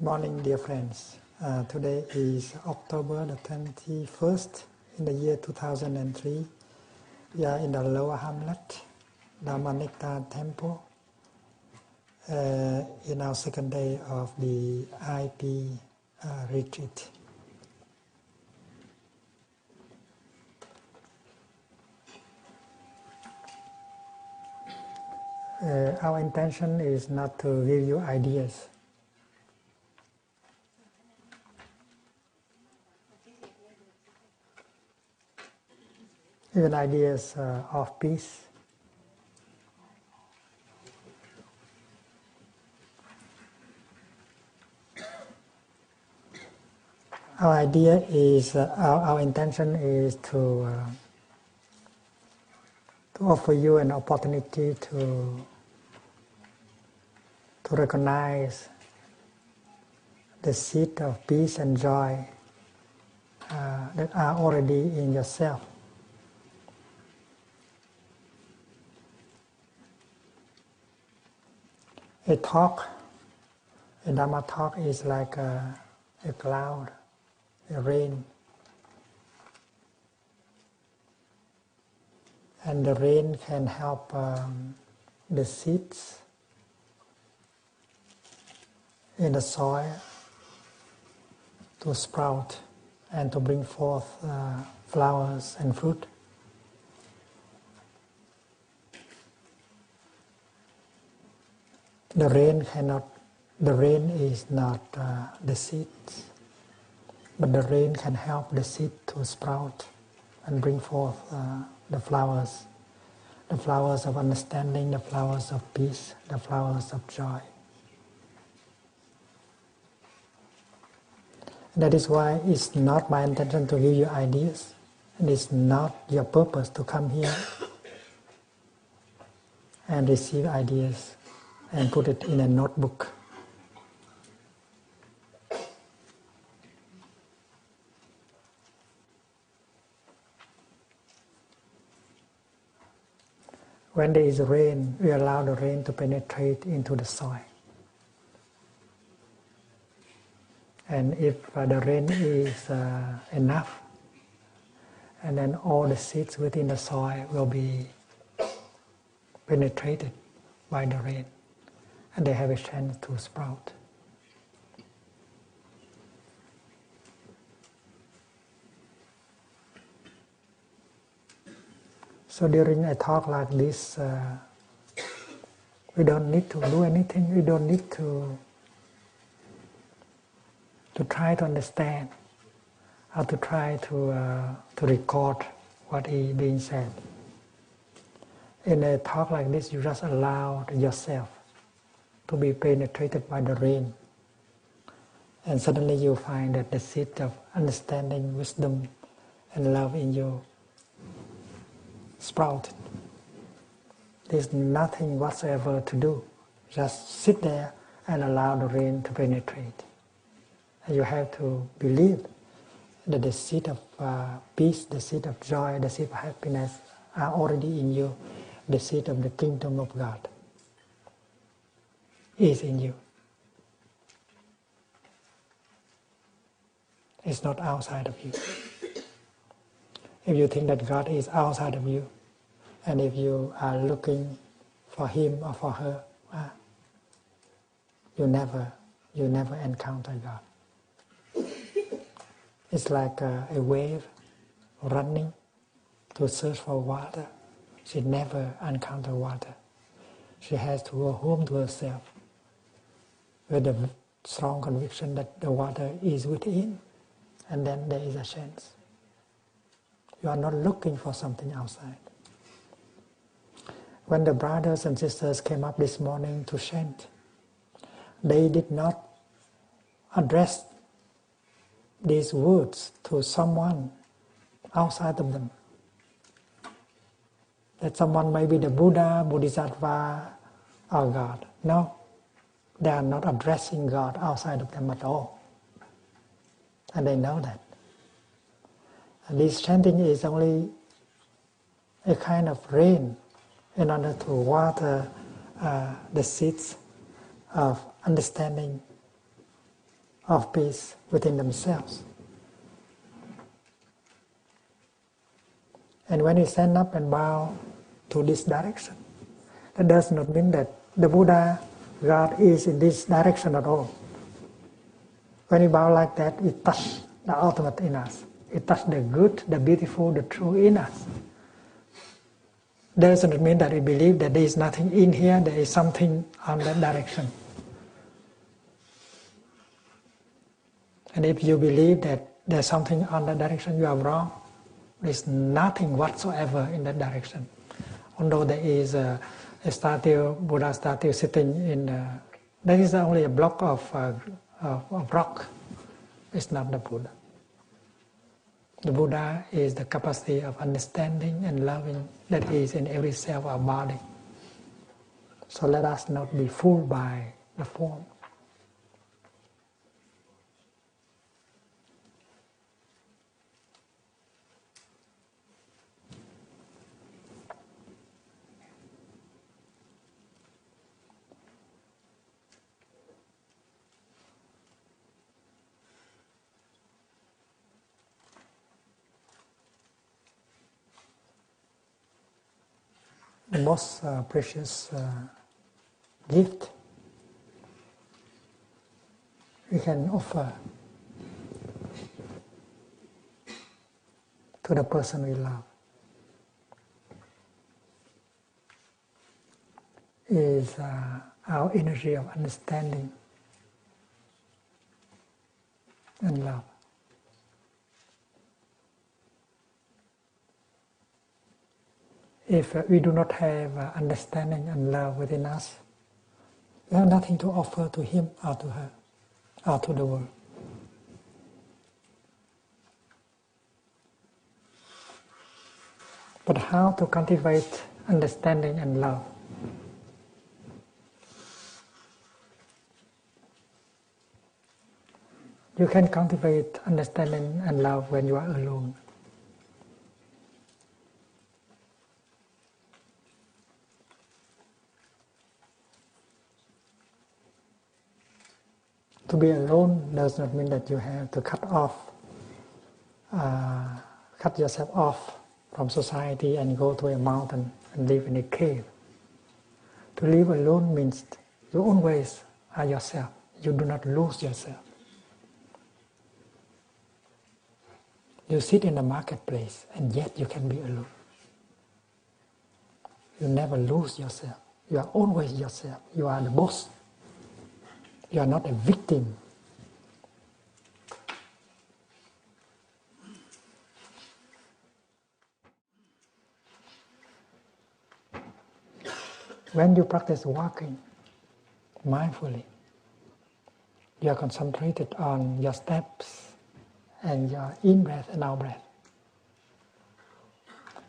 Good morning, dear friends. Today is October the 21st in the year 2003. We are in the Lower Hamlet, Dharmanikta Temple, in our second day of the IP retreat. Our intention is not to give you ideas. Even ideas of peace. Our idea is, our intention is to offer you an opportunity to recognize the seed of peace and joy that are already in yourself. A Dharma talk is like a cloud, a rain. And the rain can help the seeds in the soil to sprout and to bring forth flowers and fruit. The rain is not the seeds, but the rain can help the seed to sprout and bring forth the flowers of understanding, the flowers of peace, the flowers of joy. That is why it's not my intention to give you ideas. It is not your purpose to come here and receive ideas and put it in a notebook. When there is rain, we allow the rain to penetrate into the soil. And if the rain is enough, and then all the seeds within the soil will be penetrated by the rain, and they have a chance to sprout. So during a talk like this, we don't need to do anything. We don't need to try to understand, or to try to record what is being said. In a talk like this, you just allow yourself to be penetrated by the rain. And suddenly you find that the seed of understanding, wisdom, and love in you sprouted. There's nothing whatsoever to do. Just sit there and allow the rain to penetrate. And you have to believe that the seed of peace, the seed of joy, the seed of happiness are already in you. The seed of the kingdom of God is in you. It's not outside of you. If you think that God is outside of you, and if you are looking for Him or for her, you never encounter God. It's like a wave running to search for water. She never encounters water. She has to go home to herself with a strong conviction that the water is within, and then there is a chance. You are not looking for something outside. When the brothers and sisters came up this morning to chant, they did not address these words to someone outside of them. That someone may be the Buddha, Bodhisattva, or God. No, they are not addressing God outside of them at all. And they know that. And this chanting is only a kind of rain in order to water the seeds of understanding of peace within themselves. And when we stand up and bow to this direction, that does not mean that the Buddha, God, is in this direction at all. When we bow like that, it touches the ultimate in us. It touches the good, the beautiful, the true in us. Doesn't mean that we believe that there is nothing in here, there is something on that direction. And if you believe that there's something on that direction, you are wrong. There's nothing whatsoever in that direction. Although there is a statue, Buddha statue sitting in, that is only a block of rock. It's not the Buddha. The Buddha is the capacity of understanding and loving that is in every cell of our body. So let us not be fooled by the form. The most precious gift we can offer to the person we love is our energy of understanding and love. If we do not have understanding and love within us, we have nothing to offer to him or to her or to the world. But how to cultivate understanding and love? You can cultivate understanding and love when you are alone. To be alone does not mean that you have to cut yourself off from society and go to a mountain and live in a cave. To live alone means you always are yourself. You do not lose yourself. You sit in the marketplace and yet you can be alone. You never lose yourself. You are always yourself. You are the boss. You are not a victim. When you practice walking mindfully, you are concentrated on your steps and your in-breath and out-breath.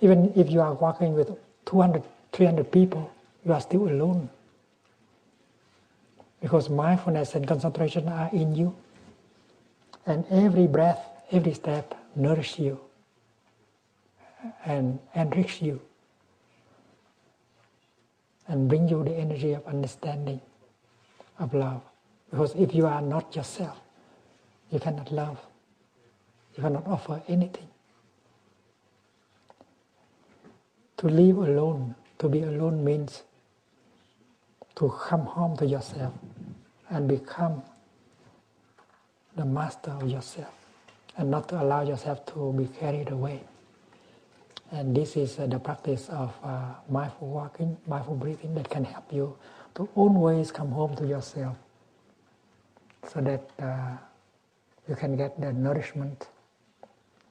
Even if you are walking with 200, 300 people, you are still alone. Because mindfulness and concentration are in you. And every breath, every step nourishes you and enriches you and bring you the energy of understanding, of love. Because if you are not yourself, you cannot love. You cannot offer anything. To live alone, to be alone means to come home to yourself and become the master of yourself and not to allow yourself to be carried away. And this is the practice of mindful walking, mindful breathing that can help you to always come home to yourself so that you can get the nourishment,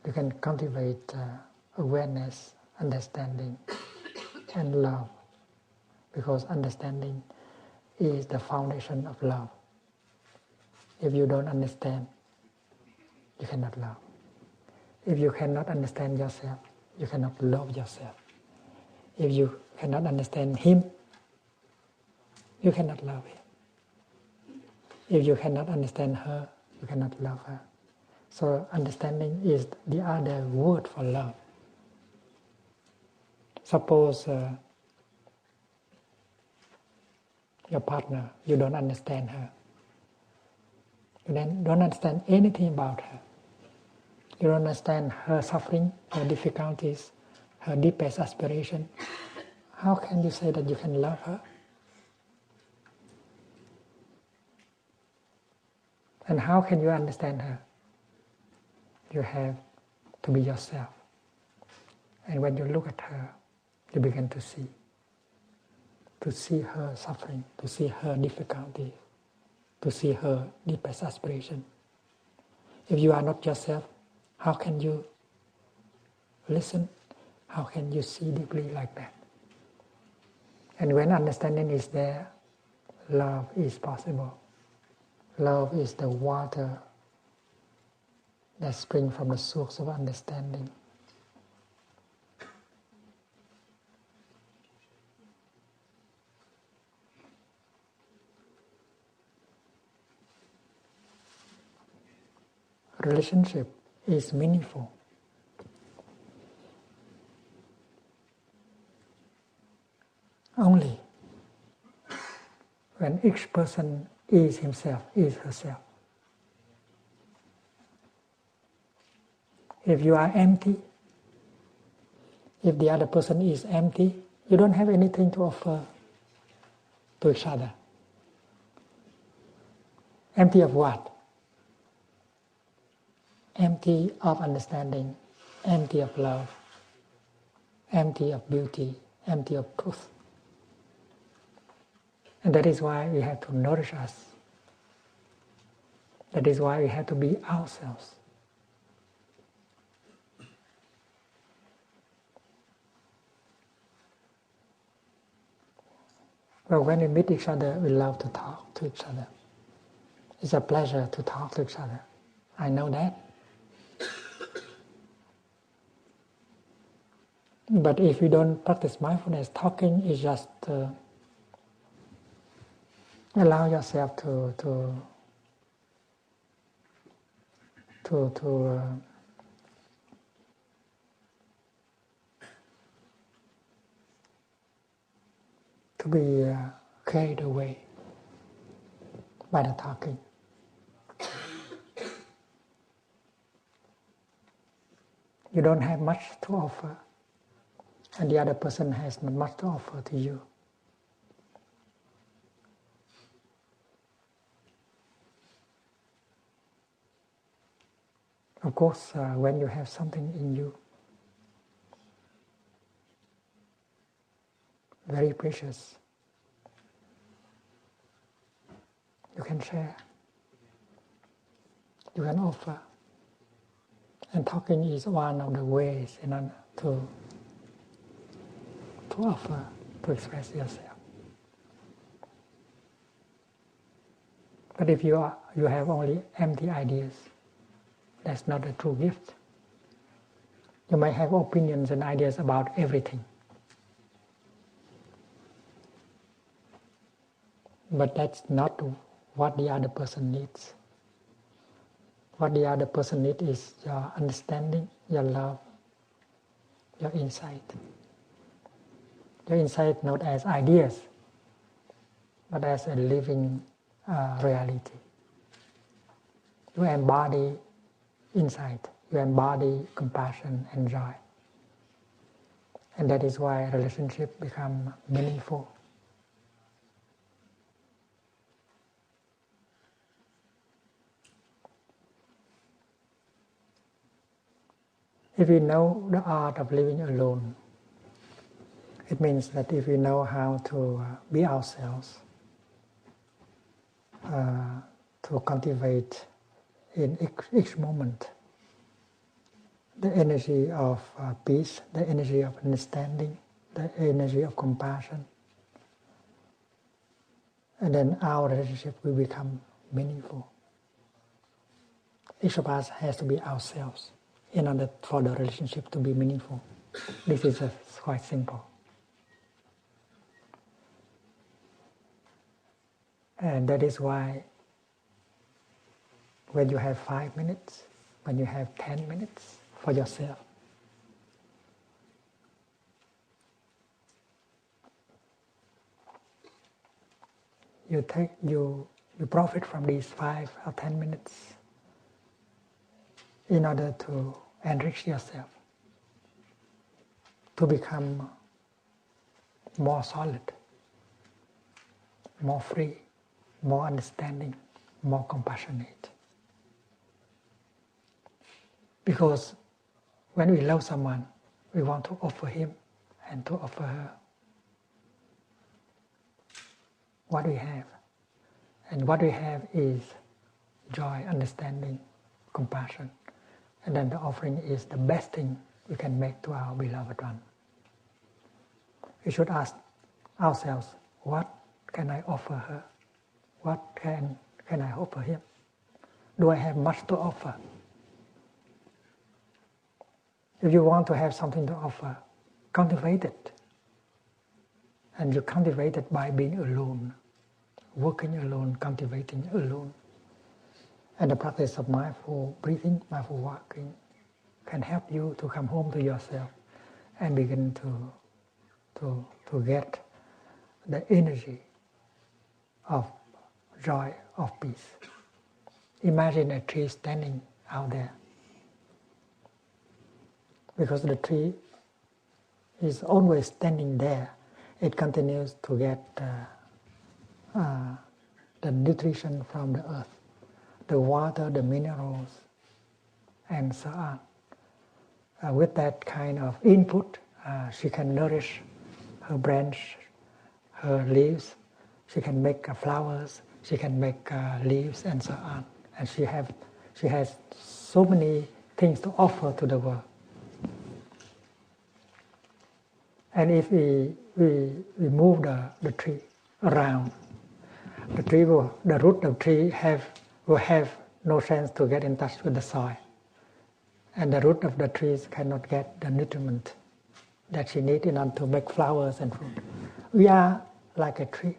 you can cultivate awareness, understanding, and love. Because understanding is the foundation of love. If you don't understand, you cannot love. If you cannot understand yourself, you cannot love yourself. If you cannot understand him, you cannot love him. If you cannot understand her, you cannot love her. So understanding is the other word for love. Suppose your partner, you don't understand her. You then don't understand anything about her. You don't understand her suffering, her difficulties, her deepest aspiration. How can you say that you can love her? And how can you understand her? You have to be yourself. And when you look at her, you begin to see her suffering, to see her difficulty, to see her deepest aspiration. If you are not yourself, how can you listen? How can you see deeply like that? And when understanding is there, love is possible. Love is the water that springs from the source of understanding. Relationship is meaningful. Only when each person is himself, is herself. If you are empty, if the other person is empty, you don't have anything to offer to each other. Empty of what? Empty of understanding, empty of love, empty of beauty, empty of truth. And that is why we have to nourish us. That is why we have to be ourselves. Well, when we meet each other, we love to talk to each other. It's a pleasure to talk to each other. I know that. But if we don't practice mindfulness, talking is just allow yourself to be carried away by the talking. You don't have much to offer, and the other person has not much to offer to you. Of course, when you have something in you, very precious, you can share, you can offer. And talking is one of the ways to offer, to express yourself. But if you have only empty ideas, that's not a true gift. You might have opinions and ideas about everything. But that's not what the other person needs. What the other person needs is your understanding, your love, your insight. Your insight not as ideas, but as a living reality. You embody insight, you embody compassion and joy. And that is why relationships become meaningful. If we know the art of living alone, it means that if we know how to be ourselves, to cultivate in each moment the energy of peace, the energy of understanding, the energy of compassion, and then our relationship will become meaningful. Each of us has to be ourselves in order for the relationship to be meaningful. This is quite simple. And that is why when you have 5 minutes, when you have 10 minutes for yourself, you you profit from these 5 or 10 minutes in order to enrich yourself, to become more solid, more free, more understanding, more compassionate. Because when we love someone, we want to offer him and to offer her what we have. And what we have is joy, understanding, compassion. And then the offering is the best thing we can make to our beloved one. We should ask ourselves, what can I offer her? What can I offer him? Do I have much to offer? If you want to have something to offer, cultivate it. And you cultivate it by being alone, working alone, cultivating alone. And the practice of mindful breathing, mindful walking can help you to come home to yourself and begin to get the energy of joy, of peace. Imagine a tree standing out there. Because the tree is always standing there, it continues to get the nutrition from the earth, the water, the minerals, and so on. With that kind of input, she can nourish her branch, her leaves. She can make flowers. She can make leaves, and so on. And she has so many things to offer to the world. And if we move the tree around, the root of the tree will have no chance to get in touch with the soil. And the root of the trees cannot get the nutriment that she needs in order to make flowers and fruit. We are like a tree.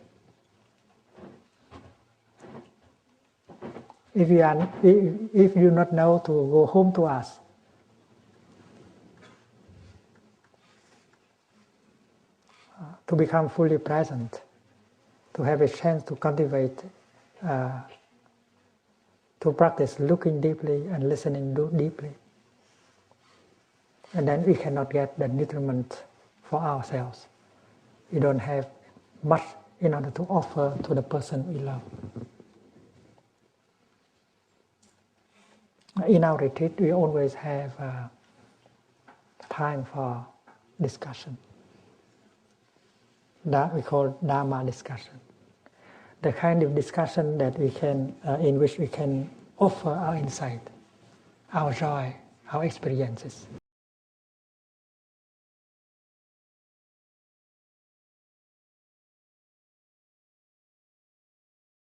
If you do not know to go home to us, to become fully present, to have a chance to cultivate, to practice looking deeply and listening deeply. And then we cannot get the nutriment for ourselves. We don't have much in order to offer to the person we love. In our retreat, we always have time for discussion. That we call Dharma discussion. The kind of discussion that we can, in which we can offer our insight, our joy, our experiences.